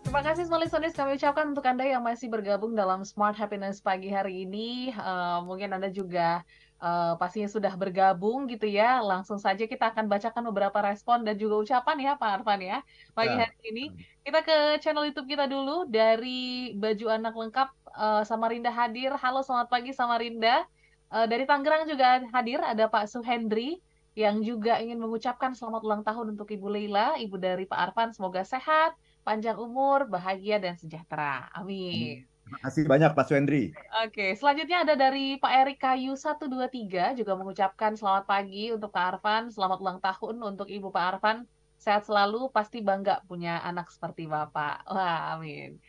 Terima kasih semua listeners kami ucapkan untuk Anda yang masih bergabung dalam Smart Happiness pagi hari ini. Mungkin Anda juga pastinya sudah bergabung gitu ya. Langsung saja kita akan bacakan beberapa respon dan juga ucapan ya Pak Arfan ya. Pagi Ya. hari ini kita ke channel YouTube kita dulu dari Baju Anak Lengkap Samarinda hadir. Halo selamat pagi Samarinda. Dari Tangerang juga hadir ada Pak Suhendri yang juga ingin mengucapkan selamat ulang tahun untuk Ibu Leila, ibu dari Pak Arfan. Semoga sehat, panjang umur, bahagia, dan sejahtera. Amin. Terima kasih banyak Pak Swendri. Oke, selanjutnya ada dari Pak Erik Kayu 123 juga mengucapkan selamat pagi untuk Pak Arfan, selamat ulang tahun untuk Ibu Pak Arfan, sehat selalu, pasti bangga punya anak seperti Bapak. Wah, amin.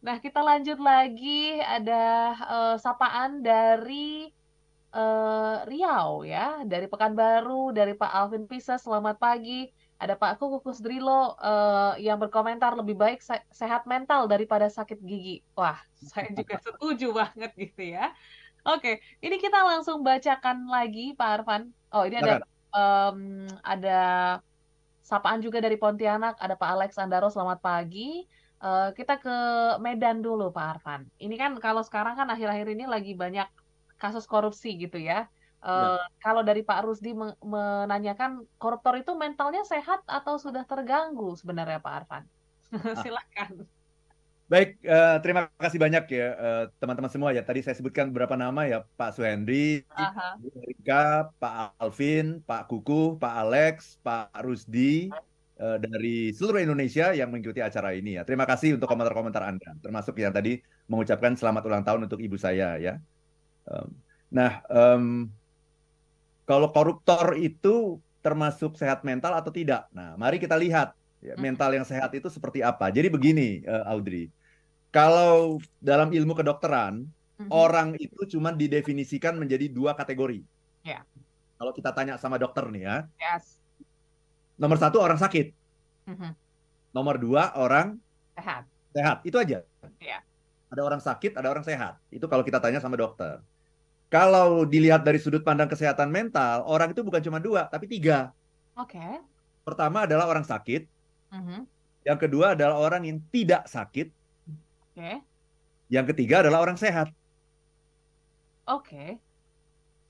Nah, kita lanjut lagi, ada sapaan dari Riau ya, dari Pekanbaru, dari Pak Alvin Pisa, selamat pagi. Ada Pak Kukus Drilo yang berkomentar lebih baik sehat mental daripada sakit gigi. Wah, saya juga setuju banget gitu ya. Oke, ini kita langsung bacakan lagi Pak Arfan. Oh, ini Silakan. ada sapaan juga dari Pontianak, ada Pak Alex Andaro, selamat pagi. Kita ke Medan dulu Pak Arfan. Ini kan kalau sekarang kan akhir-akhir ini lagi banyak kasus korupsi gitu ya. Ya. Kalau dari Pak Rusdi menanyakan koruptor itu mentalnya sehat atau sudah terganggu sebenarnya Pak Arfan? Ah, Silakan. baik, terima kasih banyak ya teman-teman semua ya. Tadi saya sebutkan beberapa nama ya, Pak Suhendri, Aha. Bu Erika, Pak Alvin, Pak Kuku, Pak Alex, Pak Rusdi dari seluruh Indonesia yang mengikuti acara ini ya. Terima kasih untuk komentar-komentar Anda, termasuk yang tadi mengucapkan selamat ulang tahun untuk ibu saya ya. Em, Nah, kalau koruptor itu termasuk sehat mental atau tidak? Nah, mari kita lihat ya, Mhm, mental yang sehat itu seperti apa. Jadi begini, Audrey, kalau dalam ilmu kedokteran, mhm. orang itu cuma didefinisikan menjadi dua kategori. Ya, Kalau kita tanya sama dokter nih ya, yes. nomor satu orang sakit, Mhm. nomor dua orang Sehat. sehat. Itu aja. Ya. Ada orang sakit, ada orang sehat. Itu kalau kita tanya sama dokter. Kalau dilihat dari sudut pandang kesehatan mental, orang itu bukan cuma dua, tapi tiga. Oke. Pertama adalah orang sakit, Mhm. yang kedua adalah orang yang tidak sakit, Oke. yang ketiga adalah orang sehat. Oke.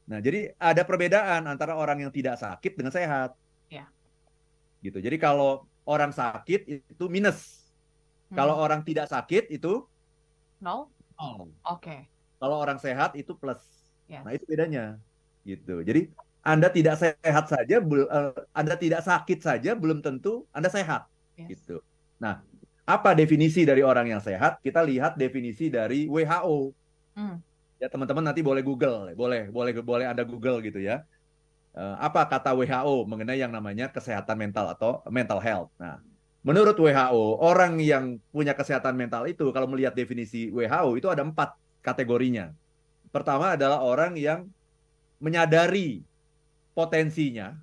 Nah, jadi ada perbedaan antara orang yang tidak sakit dengan sehat, Ya. gitu. Jadi kalau orang sakit itu minus, kalau Mhm. orang tidak sakit itu No? nol. Oke. Kalau orang sehat itu plus. Nah, Yes. itu bedanya, gitu. Jadi Anda tidak sehat saja, Anda tidak sakit saja belum tentu Anda sehat, Yes. gitu. Nah, apa definisi dari orang yang sehat? Kita lihat definisi dari WHO. Hmm. Ya, teman-teman nanti boleh Google, boleh Anda Google gitu ya. Apa kata WHO mengenai yang namanya kesehatan mental atau mental health. Nah, menurut WHO, orang yang punya kesehatan mental itu, kalau melihat definisi WHO, itu ada 4 kategorinya. Pertama adalah orang yang menyadari potensinya,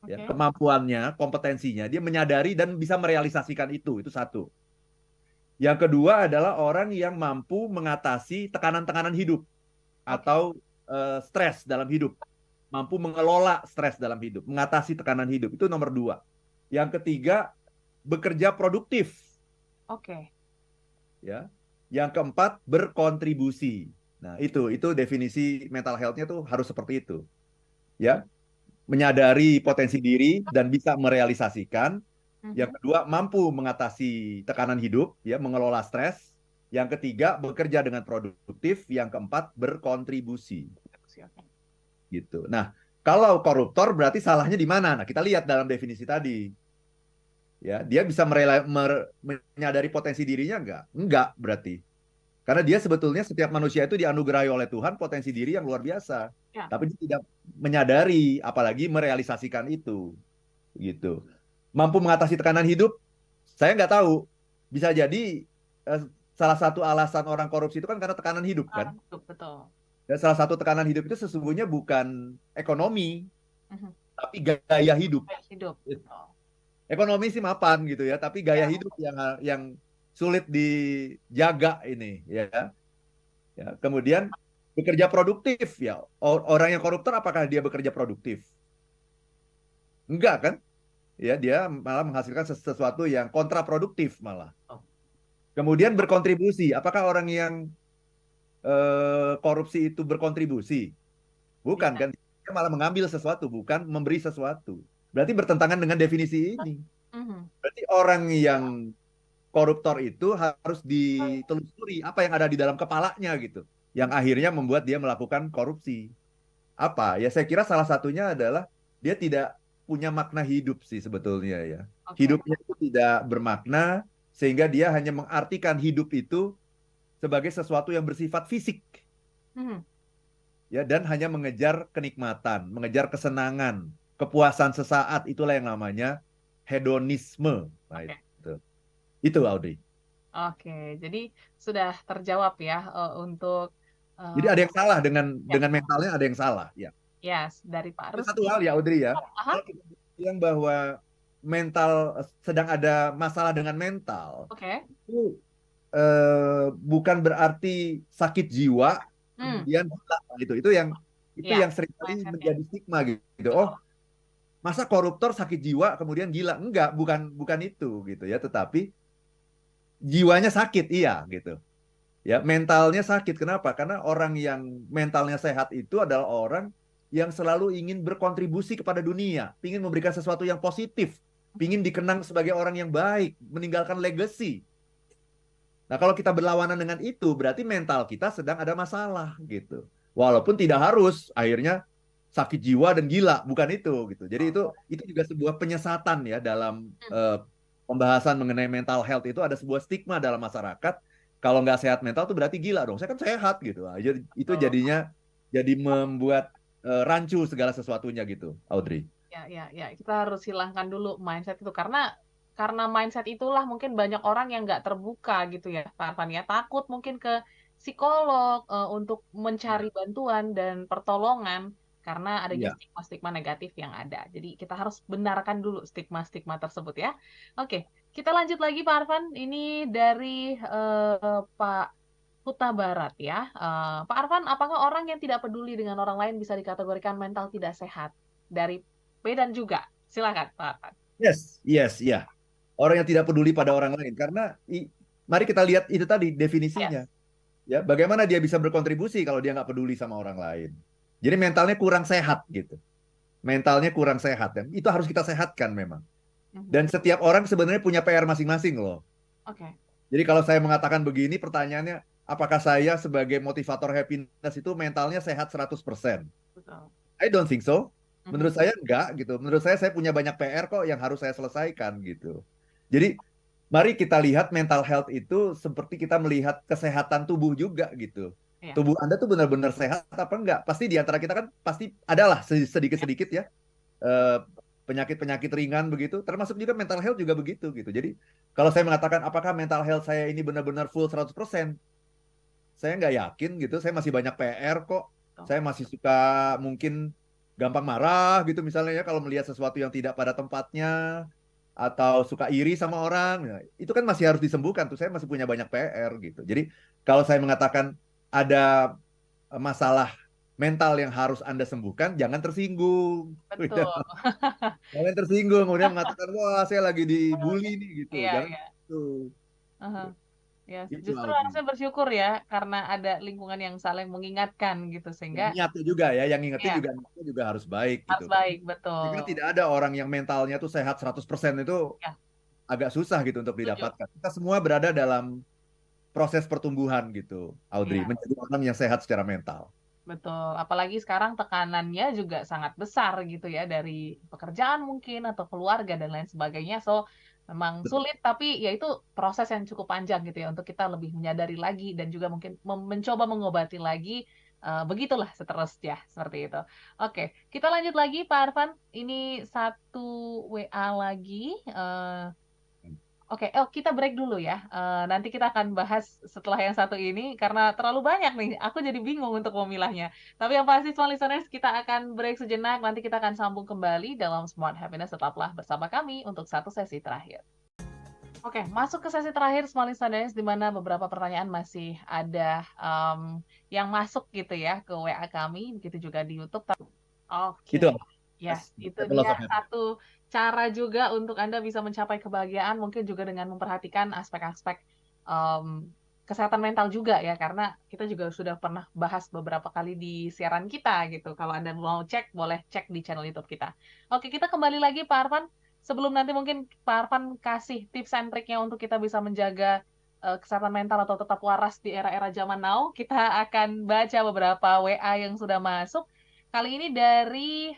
ya, Oke. kemampuannya, kompetensinya, dia menyadari dan bisa merealisasikan itu satu. Yang kedua adalah orang yang mampu mengatasi tekanan-tekanan hidup Oke. atau stres dalam hidup, mampu mengelola stres dalam hidup, mengatasi tekanan hidup. Itu nomor dua. Yang ketiga, bekerja produktif. Oke. Ya. Yang keempat, berkontribusi. Nah, itu definisi mental health-nya tuh harus seperti itu. Ya, menyadari potensi diri dan bisa merealisasikan. Yang Mhm. kedua, mampu mengatasi tekanan hidup, ya, mengelola stres. Yang ketiga, bekerja dengan produktif. Yang keempat, berkontribusi. Oke. Gitu. Nah, kalau koruptor berarti salahnya di mana? Nah, kita lihat dalam definisi tadi. Ya, dia bisa menyadari potensi dirinya enggak? Enggak berarti. Karena dia sebetulnya setiap manusia itu dianugerahi oleh Tuhan potensi diri yang luar biasa. Ya. Tapi dia tidak menyadari, apalagi merealisasikan itu. Gitu. Mampu mengatasi tekanan hidup? Saya nggak tahu. Bisa jadi eh, salah satu alasan orang korupsi itu kan karena tekanan hidup kan. Betul. Betul. Dan salah satu tekanan hidup itu sesungguhnya bukan ekonomi, Mhm. tapi gaya hidup. Gaya hidup. Betul. Ekonomi sih mapan gitu ya, tapi gaya Ya. hidup yang sulit dijaga ini ya. Ya, kemudian bekerja produktif ya. Orang yang koruptor apakah dia bekerja produktif? Enggak kan? ya dia malah menghasilkan sesuatu yang kontraproduktif malah. Oh, Kemudian berkontribusi, apakah orang yang korupsi itu berkontribusi? Bukan tidak. kan? Dia malah mengambil sesuatu, bukan memberi sesuatu. Berarti bertentangan dengan definisi ini. Mhm. Berarti orang yang koruptor itu harus ditelusuri apa yang ada di dalam kepalanya gitu. Yang akhirnya membuat dia melakukan korupsi. Apa? Ya saya kira salah satunya adalah dia tidak punya makna hidup sih sebetulnya ya. Oke. Hidupnya itu tidak bermakna sehingga dia hanya mengartikan hidup itu sebagai sesuatu yang bersifat fisik Mhm. ya dan hanya mengejar kenikmatan, mengejar kesenangan, kepuasan sesaat itulah yang namanya hedonisme. Nah, Oke. itu. Itu Audrey. Oke. Jadi sudah terjawab ya untuk Jadi eh, ada yang salah ya, dengan mentalnya ada yang salah ya. yes, dari Pak Ada satu Rusdi. hal ya Audrey ya. Aha, Kalau kita bilang bahwa mental sedang ada masalah dengan mental, oke. itu bukan berarti sakit jiwa Hmm, kemudian gila. Nah, itu ya, yang seringkali mindsetnya. menjadi stigma gitu. Oh, Betul. masa koruptor sakit jiwa kemudian gila? Enggak, bukan bukan itu gitu ya, tetapi jiwanya sakit iya gitu. Ya, mentalnya sakit. Kenapa? Karena orang yang mentalnya sehat itu adalah orang yang selalu ingin berkontribusi kepada dunia, ingin memberikan sesuatu yang positif, ingin dikenang sebagai orang yang baik, meninggalkan legacy. Nah, kalau kita berlawanan dengan itu, berarti mental kita sedang ada masalah gitu. Walaupun tidak harus akhirnya sakit jiwa dan gila, bukan itu gitu. Jadi itu juga sebuah penyesatan ya dalam Hmm, pembahasan mengenai mental health itu ada sebuah stigma dalam masyarakat. Kalau nggak sehat mental tuh berarti gila dong. Saya kan sehat gitu. Nah, itu betul. jadinya jadi membuat rancu segala sesuatunya gitu, Audrey. Ya, ya, ya. Kita harus hilangkan dulu mindset itu karena mindset itulah mungkin banyak orang yang nggak terbuka gitu ya, Pak Arfan ya. Takut mungkin ke psikolog untuk mencari Iya. bantuan dan pertolongan karena adanya Iya. stigma-stigma negatif yang ada. Jadi kita harus benarkan dulu stigma-stigma tersebut ya. Oke, kita lanjut lagi Pak Arfan. Ini dari Pak Huta Barat ya. Pak Arfan, apakah orang yang tidak peduli dengan orang lain bisa dikategorikan mental tidak sehat? Dari Medan juga. Silakan, Pak Arfan. Yes, yes, iya. Orang yang tidak peduli pada orang lain karena mari kita lihat itu tadi definisinya. Yes. Ya, bagaimana dia bisa berkontribusi kalau dia nggak peduli sama orang lain? Jadi mentalnya kurang sehat gitu. Mentalnya kurang sehat dan itu harus kita sehatkan memang. Mhm. Dan setiap orang sebenarnya punya PR masing-masing loh. Oke, Jadi kalau saya mengatakan begini, pertanyaannya, apakah saya sebagai motivator happiness itu mentalnya sehat 100%? betul. I don't think so. Mhm. Menurut saya enggak gitu. Menurut saya punya banyak PR kok yang harus saya selesaikan gitu. Jadi mari kita lihat mental health itu seperti kita melihat kesehatan tubuh juga gitu. Iya, Tubuh Anda tuh benar-benar sehat apa enggak? Pasti di antara kita kan pasti adalah iya, sedikit-sedikit ya eh, penyakit-penyakit ringan begitu. Termasuk juga mental health juga begitu gitu. Jadi kalau saya mengatakan apakah mental health saya ini benar-benar full 100%, saya nggak yakin gitu. Saya masih banyak PR kok. betul. Saya masih suka mungkin gampang marah gitu misalnya ya kalau melihat sesuatu yang tidak pada tempatnya atau suka iri sama orang. Nah, itu kan masih harus disembuhkan tuh. Saya masih punya banyak PR gitu. Jadi kalau saya mengatakan ada masalah mental yang harus Anda sembuhkan, jangan tersinggung. Betul. Jangan tersinggung kemudian mengatakan wah saya lagi dibully nih gitu. Iya, Jangan iya. gitu. Aha. Ya, Itu justru Aldi. harusnya bersyukur ya, karena ada lingkungan yang saling mengingatkan gitu, Dan sehingga niatnya juga ya, yang ngingetin ya juga niatnya juga harus baik gitu. harus baik, Saya betul. kira tidak ada orang yang mentalnya tuh sehat 100% itu Ya, agak susah gitu untuk setuju. didapatkan. Kita semua berada dalam proses pertumbuhan gitu, Audrey, Iya. menjadi orang yang sehat secara mental. Betul, apalagi sekarang tekanannya juga sangat besar gitu ya dari pekerjaan mungkin atau keluarga dan lain sebagainya. So, memang Betul. sulit tapi ya itu proses yang cukup panjang gitu ya untuk kita lebih menyadari lagi dan juga mungkin mencoba mengobati lagi begitulah seterusnya seperti itu. Oke, kita lanjut lagi Pak Arfan. Ini satu WA lagi. Oke, oh kita break dulu ya. Nanti kita akan bahas setelah yang satu ini karena terlalu banyak nih. Aku jadi bingung untuk memilahnya. Tapi yang pasti, small listeners, kita akan break sejenak. Nanti kita akan sambung kembali dalam Smart Happiness. Tetaplah bersama kami untuk satu sesi terakhir. Oke, masuk ke sesi terakhir Small Listeners di mana beberapa pertanyaan masih ada yang masuk gitu ya ke WA kami, begitu juga di YouTube. Oke, Itu yes, itu the dia loss of happiness. satu cara juga untuk Anda bisa mencapai kebahagiaan mungkin juga dengan memperhatikan aspek-aspek em, kesehatan mental juga ya, karena kita juga sudah pernah bahas beberapa kali di siaran kita gitu. Kalau Anda mau cek, boleh cek di channel YouTube kita. Oke, kita kembali lagi Pak Arfan. Sebelum nanti mungkin Pak Arfan kasih tips and triknya untuk kita bisa menjaga kesehatan mental atau tetap waras di era-era zaman now, kita akan baca beberapa WA yang sudah masuk. Kali ini dari,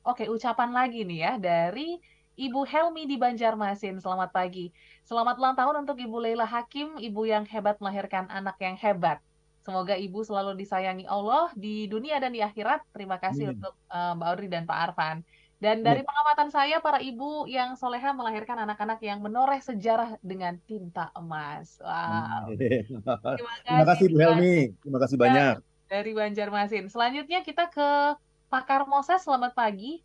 oke, ucapan lagi nih ya, dari Ibu Helmi di Banjarmasin. Selamat pagi. Selamat ulang tahun untuk Ibu Leila Hakim, ibu yang hebat melahirkan anak yang hebat. Semoga ibu selalu disayangi Allah di dunia dan di akhirat. Terima kasih Amin. untuk Mbak Audrey dan Pak Arfan. Dan dari Amin. pengamatan saya, para ibu yang soleha melahirkan anak-anak yang menoreh sejarah dengan tinta emas. Wow. Amin. Terima Terima kasih kasih Bu Mbak. Helmi. Terima kasih Ya, banyak. dari Banjarmasin. Selanjutnya kita ke Pakar Moses. Selamat pagi.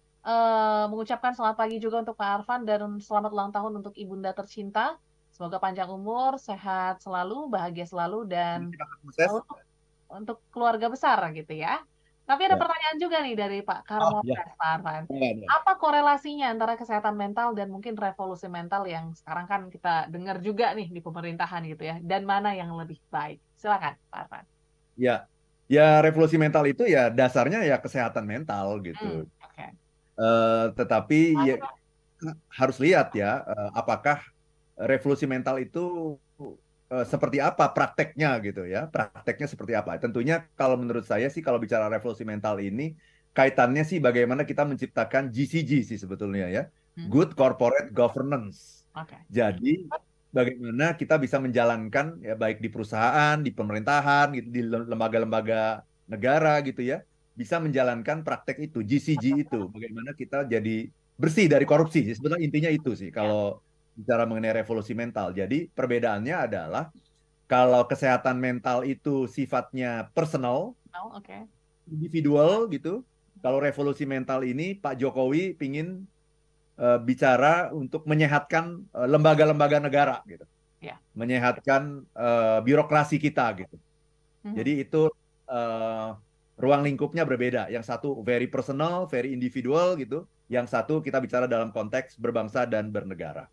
Mengucapkan selamat pagi juga untuk Pak Arfan dan selamat ulang tahun untuk Ibunda tercinta. Semoga panjang umur, sehat selalu, bahagia selalu, dan Sukses. untuk keluarga besar gitu ya. Tapi ada Ya. pertanyaan juga nih dari Pak Oh, ya. Karmoses, Pak Arfan. Ya. Apa korelasinya antara kesehatan mental dan mungkin revolusi mental yang sekarang kan kita dengar juga nih di pemerintahan gitu ya. Dan mana yang lebih baik? Silakan, Pak Arfan. Ya. Ya, revolusi mental itu ya dasarnya ya kesehatan mental gitu. Oke. Tetapi ya, harus lihat ya, apakah revolusi mental itu seperti apa prakteknya gitu ya. Prakteknya seperti apa. Tentunya kalau menurut saya sih kalau bicara revolusi mental ini kaitannya sih bagaimana kita menciptakan GCG sih sebetulnya ya. Hmm, Good Corporate Governance. oke. Jadi bagaimana kita bisa menjalankan ya baik di perusahaan, di pemerintahan gitu, di lembaga-lembaga negara gitu ya, bisa menjalankan praktek itu, GCG itu. Bagaimana kita jadi bersih dari korupsi. Sebetulnya intinya itu sih Ya. kalau bicara mengenai revolusi mental. Jadi perbedaannya adalah kalau kesehatan mental itu sifatnya personal, Oh, oke. individual gitu. Kalau revolusi mental ini Pak Jokowi pingin bicara untuk menyehatkan lembaga-lembaga negara gitu, Ya. menyehatkan birokrasi kita gitu. Mhm. Jadi itu uh, ruang lingkupnya berbeda. Yang satu very personal, very individual gitu. Yang satu kita bicara dalam konteks berbangsa dan bernegara.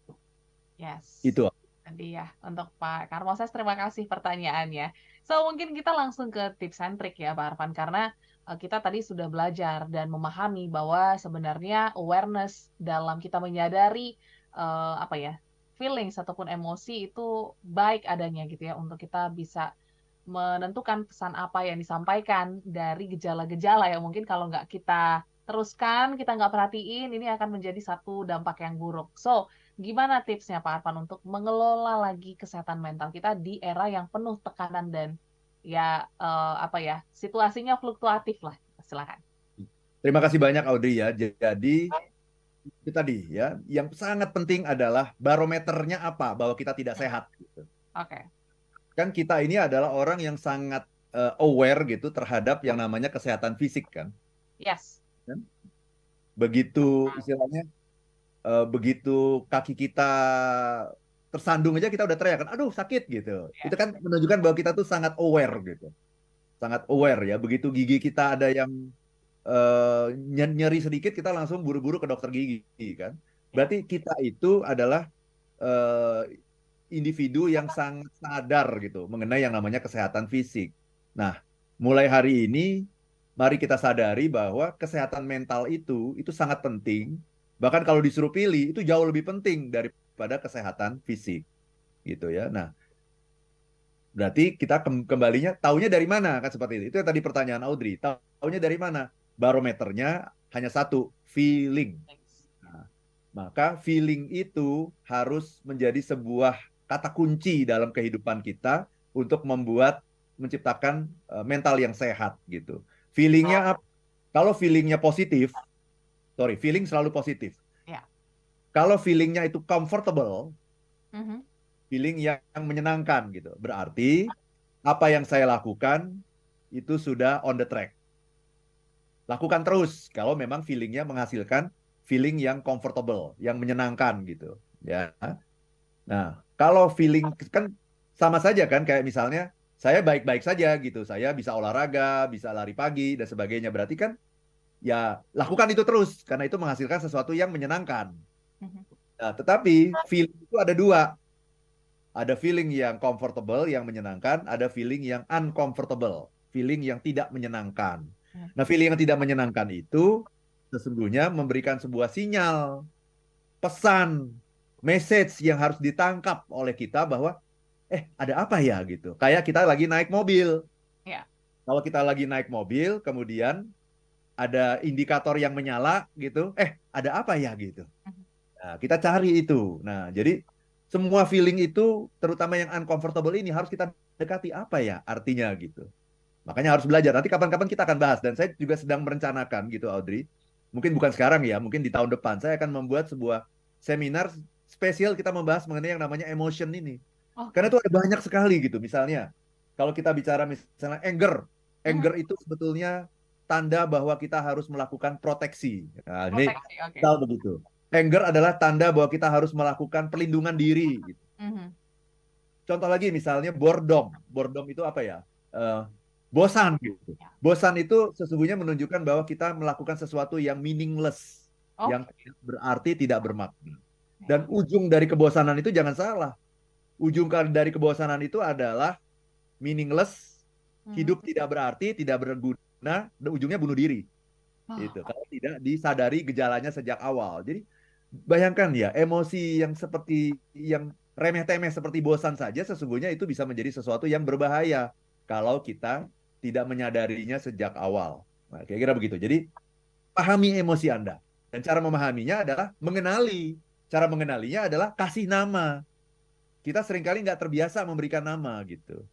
Yes. Itu. Tadi ya, untuk Pak Karmoses, terima kasih pertanyaannya. So, mungkin kita langsung ke tips and trick ya, Pak Arfan, karena kita tadi sudah belajar dan memahami bahwa sebenarnya awareness dalam kita menyadari apa ya, feelings ataupun emosi itu baik adanya gitu ya, untuk kita bisa menentukan pesan apa yang disampaikan dari gejala-gejala yang mungkin kalau nggak kita teruskan, kita nggak perhatiin, ini akan menjadi satu dampak yang buruk. So, gimana tipsnya Pak Arfan untuk mengelola lagi kesehatan mental kita di era yang penuh tekanan dan ya apa ya, situasinya fluktuatif lah. Silakan. Terima kasih banyak Audrey ya. Jadi itu tadi ya, yang sangat penting adalah barometernya apa bahwa kita tidak Hmm, sehat gitu. oke. Kan kita ini adalah orang yang sangat aware gitu terhadap yang namanya kesehatan fisik kan. Yes. Kan? Begitu istilahnya begitu kaki kita tersandung aja kita udah teriak kan, aduh sakit gitu. Itu Yes. kan menunjukkan bahwa kita tuh sangat aware gitu, sangat aware ya. Begitu gigi kita ada yang nyeri sedikit kita langsung buru-buru ke dokter gigi kan. Ya. Berarti kita itu adalah eh, individu yang sangat sadar gitu mengenai yang namanya kesehatan fisik. Nah, mulai hari ini mari kita sadari bahwa kesehatan mental itu sangat penting. Bahkan kalau disuruh pilih itu jauh lebih penting daripada kesehatan fisik gitu ya. Nah, berarti kita kembalinya taunya dari mana kan seperti itu. Itu yang tadi pertanyaan Audrey. Taunya dari mana? Barometernya hanya satu, feeling. Thanks. Nah, maka feeling itu harus menjadi sebuah kata kunci dalam kehidupan kita untuk menciptakan mental yang sehat gitu. Feelingnya kalau feelingnya positif, sorry, feeling selalu positif. Ya. Kalau feelingnya itu comfortable, Mhm. feeling yang menyenangkan gitu. Berarti apa yang saya lakukan itu sudah on the track. Lakukan terus kalau memang feelingnya menghasilkan feeling yang comfortable, yang menyenangkan gitu. Ya. Nah, kalau feeling kan sama saja kan kayak misalnya saya baik-baik saja gitu. Saya bisa olahraga, bisa lari pagi dan sebagainya. Berarti kan ya lakukan itu terus karena itu menghasilkan sesuatu yang menyenangkan. Mhm. Nah, tetapi feeling itu ada dua. Ada feeling yang comfortable, yang menyenangkan, ada feeling yang uncomfortable, feeling yang tidak menyenangkan. Hmm. Nah, feeling yang tidak menyenangkan itu sesungguhnya memberikan sebuah sinyal, pesan, message yang harus ditangkap oleh kita bahwa ada apa ya gitu. Kayak kita lagi naik mobil. Ya. Kalau kita lagi naik mobil, kemudian ada indikator yang menyala gitu, ada apa ya gitu. Mhm. Nah, kita cari itu. Nah, jadi semua feeling itu, terutama yang uncomfortable ini harus kita dekati apa ya artinya gitu. Makanya harus belajar. Nanti kapan-kapan kita akan bahas. Dan saya juga sedang merencanakan gitu, Audrey. Mungkin bukan sekarang ya, mungkin di tahun depan. Saya akan membuat sebuah seminar spesial kita membahas mengenai yang namanya emotion ini. Karena Oke. itu ada banyak sekali gitu. Misalnya, kalau kita bicara misalnya anger. Mhm. Anger itu sebetulnya tanda bahwa kita harus melakukan proteksi. Nah, ini Proteksi, oke. misal begitu. Anger adalah tanda bahwa kita harus melakukan perlindungan diri. Gitu. Mhm. Contoh lagi misalnya boredom. Boredom itu apa ya? Eh, bosan gitu. Ya. Bosan itu sesungguhnya menunjukkan bahwa kita melakukan sesuatu yang meaningless, yang Oke. berarti tidak bermakna. Ya. Dan ujung dari kebosanan itu jangan salah. Ujung dari kebosanan itu adalah meaningless, Mhm. hidup tidak berarti, tidak berguna, dan ujungnya bunuh diri. Oh, Itu kalau tidak disadari gejalanya sejak awal. Jadi bayangkan ya, emosi yang seperti yang remeh-temeh seperti bosan saja sesungguhnya itu bisa menjadi sesuatu yang berbahaya kalau kita tidak menyadarinya sejak awal. Nah, kira-kira begitu. Jadi pahami emosi Anda. Dan cara memahaminya adalah mengenali. Cara mengenalinya adalah kasih nama. Kita seringkali nggak terbiasa memberikan nama gitu.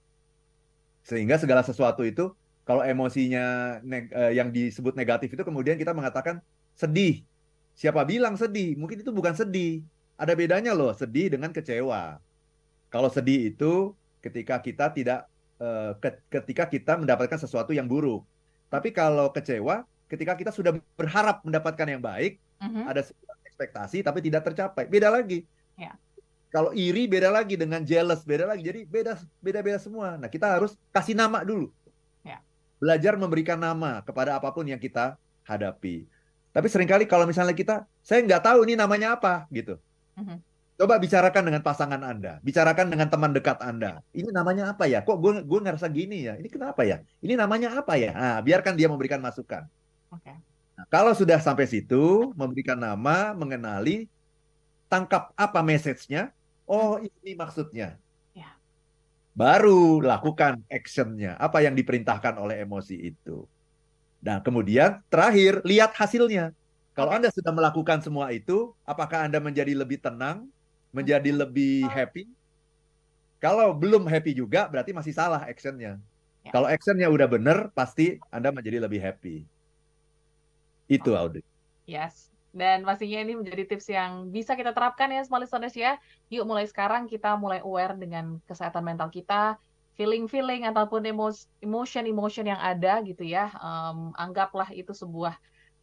Sehingga segala sesuatu itu, kalau emosinya yang disebut negatif itu kemudian kita mengatakan sedih. Siapa bilang sedih? Mungkin itu bukan sedih. Ada bedanya loh, sedih dengan kecewa. Kalau sedih itu ketika kita tidak ketika kita mendapatkan sesuatu yang buruk. Tapi kalau kecewa, ketika kita sudah berharap mendapatkan yang baik, mhm. ada sebuah ekspektasi tapi tidak tercapai. Beda lagi. Ya. Kalau iri beda lagi dengan jealous, beda lagi. Jadi beda semua. Nah, kita harus kasih nama dulu. Ya. Belajar memberikan nama kepada apapun yang kita hadapi. Tapi seringkali kalau misalnya saya nggak tahu ini namanya apa gitu. Mhm. Coba bicarakan dengan pasangan Anda, bicarakan dengan teman dekat Anda. Ini namanya apa ya? Kok gue ngerasa gini ya? Ini kenapa ya? Ini namanya apa ya? Nah, biarkan dia memberikan masukan. Oke. Nah, kalau sudah sampai situ, memberikan nama, mengenali, tangkap apa message-nya. Mhm. Oh, ini maksudnya. Ya. Baru lakukan actionnya, apa yang diperintahkan oleh emosi itu. Nah, kemudian terakhir, lihat hasilnya. Kalau Oke. Anda sudah melakukan semua itu, apakah Anda menjadi lebih tenang, Mhm. menjadi lebih happy? Kalau belum happy juga, berarti masih salah actionnya. Ya. Kalau actionnya udah benar, pasti Anda menjadi lebih happy. Itu, Audrey. Yes. Dan pastinya ini menjadi tips yang bisa kita terapkan ya, small listeners ya. Yuk mulai sekarang kita mulai aware dengan kesehatan mental kita, feeling-feeling ataupun emotion-emotion yang ada gitu ya. Anggaplah itu sebuah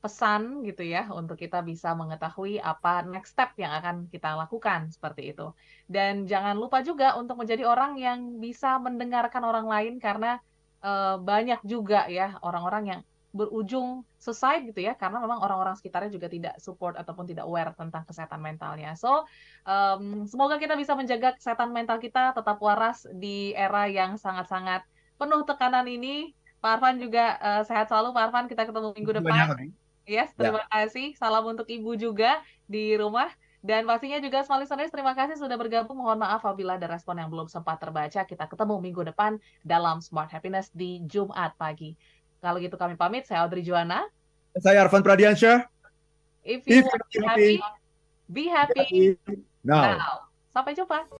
pesan gitu ya untuk kita bisa mengetahui apa next step yang akan kita lakukan seperti itu. Dan jangan lupa juga untuk menjadi orang yang bisa mendengarkan orang lain karena banyak juga ya orang-orang yang berujung suicide gitu ya, karena memang orang-orang sekitarnya juga tidak support ataupun tidak aware tentang kesehatan mentalnya. So, semoga kita bisa menjaga kesehatan mental kita tetap waras di era yang sangat-sangat penuh tekanan ini. Pak Arfan juga sehat selalu, Pak Arfan. Kita ketemu minggu Terima kasih depan. banyak, Audrey. Yes, Ya. terima kasih. Salam untuk Ibu juga di rumah. Dan pastinya juga small listeners, terima kasih sudah bergabung. Mohon maaf apabila ada respon yang belum sempat terbaca. Kita ketemu minggu depan dalam Smart Happiness di Jumat pagi. Kalau gitu kami pamit, saya Audrey Juwana. Saya Arfan Pradiansyah. If you If want to you're be happy, happy, be be happy happy now. now. Sampai jumpa.